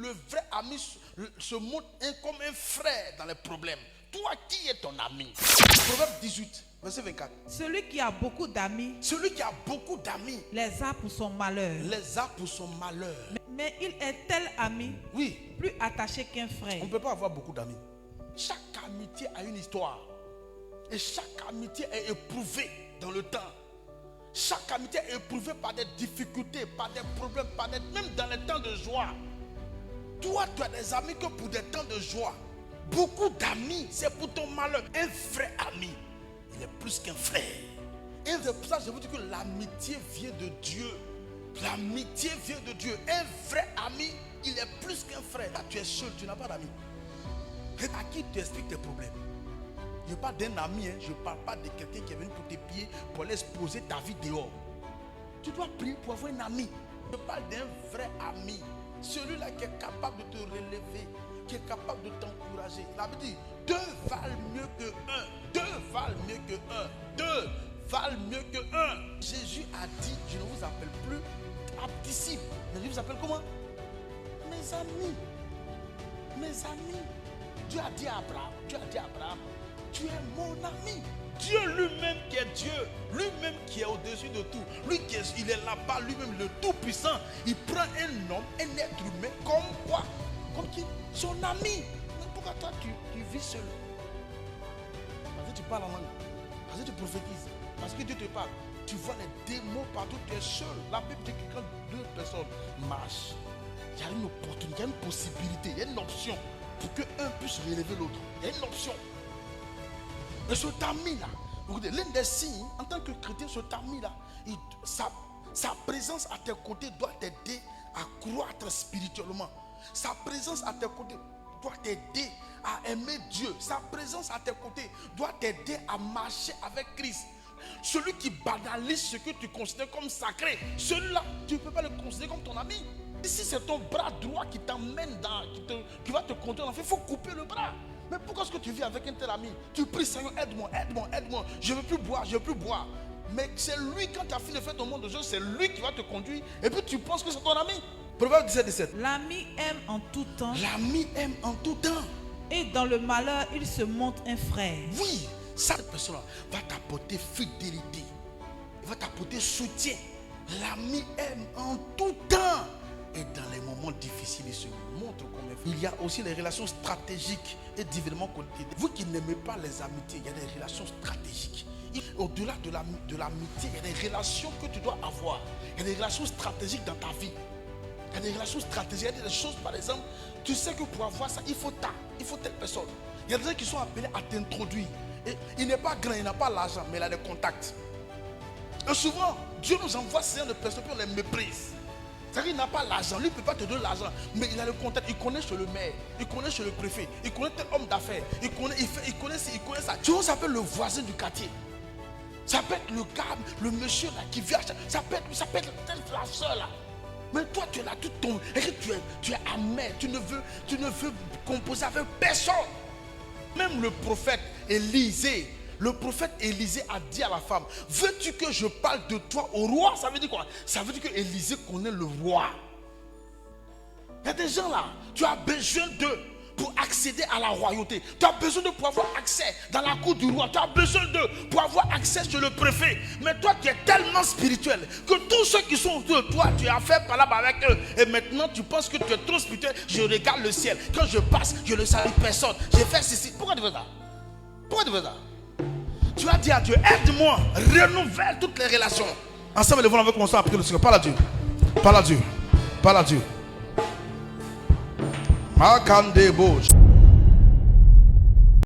le vrai ami se montre comme un frère dans les problèmes. Toi, qui est ton ami? Proverbe 18, verset 24. Celui qui a beaucoup d'amis Celui qui a beaucoup d'amis les a pour son malheur. les a pour son malheur. Mais il est tel ami, Oui, plus attaché qu'un frère. on ne peut pas avoir beaucoup d'amis. Chaque amitié a une histoire. Et chaque amitié est éprouvée dans le temps. Chaque amitié est éprouvée par des difficultés, par des problèmes, même dans les temps de joie. Toi, tu as des amis que pour des temps de joie. Beaucoup d'amis, c'est pour ton malheur. Un vrai ami, il est plus qu'un frère. Et c'est pour ça que je vous dis que l'amitié vient de Dieu. L'amitié vient de Dieu. Un vrai ami, il est plus qu'un frère. Là, tu es seul, tu n'as pas d'amis. Et à qui tu expliques tes problèmes? Je ne parle pas d'un ami, je ne parle pas de quelqu'un qui est venu pour tes pieds, pour aller exposer ta vie dehors. Tu dois prier pour avoir un ami. Je parle d'un vrai ami. Celui-là qui est capable de te relever, qui est capable de t'encourager. La Bible dit, deux valent mieux que un. Deux valent mieux que un. Deux valent mieux que un. Jésus a dit, je ne vous appelle plus disciples, mais je vous appelle comment? Mes amis. Mes amis. Dieu a dit à Abraham, tu es mon ami. Dieu lui-même qui est Dieu, lui-même qui est au-dessus de tout, lui qui est, il est là-bas, lui-même le tout-puissant. Il prend un homme, un être humain, comme quoi? Comme qui? Son ami. Mais pourquoi toi tu vis seul? Parce que tu parles en langue, parce que tu prophétises, parce que Dieu te parle. Tu vois les démons partout, tu es seul. La Bible dit que quand deux personnes marchent, il y a une opportunité, il y a une possibilité, il y a une option pour qu'un puisse relever l'autre. Il y a une option. Et cet ami-là, l'un des signes, en tant que chrétien, cet ami-là, sa présence à tes côtés doit t'aider à croître spirituellement. Sa présence à tes côtés doit t'aider à aimer Dieu. Sa présence à tes côtés doit t'aider à marcher avec Christ. Celui qui banalise ce que tu considères comme sacré, celui-là, tu ne peux pas le considérer comme ton ami. Si c'est ton bras droit qui t'emmène qui va te conduire en fait, il faut couper le bras. Mais pourquoi est-ce que tu vis avec un tel ami? Tu pries, Seigneur, aide-moi, aide-moi, aide-moi. Je ne veux plus boire, je ne veux plus boire. Mais c'est lui, quand tu as fini de faire ton monde de jeu, c'est lui qui va te conduire. Et puis tu penses que c'est ton ami. Proverbe 17, 17. L'ami aime en tout temps. L'ami aime en tout temps. Et dans le malheur, il se montre un frère. Oui, cette personne va t'apporter fidélité. Il va t'apporter soutien. L'ami aime en tout temps. Et dans les moments difficiles, il se montre comme un frère. Il y a aussi les relations stratégiques et différemment connectées. Vous qui n'aimez pas les amitiés, il y a des relations stratégiques. Au-delà de l'amitié, il y a des relations que tu dois avoir. Il y a des relations stratégiques dans ta vie. Il y a des relations stratégiques. Il y a des choses, par exemple, tu sais que pour avoir ça, il faut telle personne. Il y a des gens qui sont appelés à t'introduire. Et il n'est pas grand, il n'a pas l'argent, mais il a des contacts. Et souvent, Dieu nous envoie ces gens de personnes qui on les méprise. C'est-à-dire qu'il n'a pas l'argent, lui ne peut pas te donner l'argent, mais il a le contact, il connaît chez le maire, il connaît chez le préfet, il connaît tel homme d'affaires, il connaît ça. Tu vois, ça peut être le voisin du quartier. Ça peut être le gars, le monsieur là qui vient, ça peut être la soeur là. Mais toi tu es là, tu tombes, et que tu es amer, tu ne veux composer avec personne. Même le prophète Élisée, a dit à la femme, veux-tu que je parle de toi au roi? Ça veut dire quoi? Ça veut dire que Élisée connaît le roi. Il y a des gens là, tu as besoin d'eux pour accéder à la royauté. Tu as besoin de pouvoir avoir accès dans la cour du roi. Tu as besoin d'eux pour avoir accès sur le préfet. Mais toi tu es tellement spirituel que tous ceux qui sont autour de toi, tu as fait par là avec eux. Et maintenant tu penses que tu es trop spirituel. Je regarde le ciel. Quand je passe, je ne salue personne. J'ai fait ceci. Pourquoi tu fais ça? Pourquoi tu fais ça? Tu as dit à Dieu, aide-moi, renouvelle toutes les relations. Ensemble, les volants, on va commencer à prier le Seigneur. Parle à Dieu. Parle à Dieu. Parle à Dieu. Makande Bosch.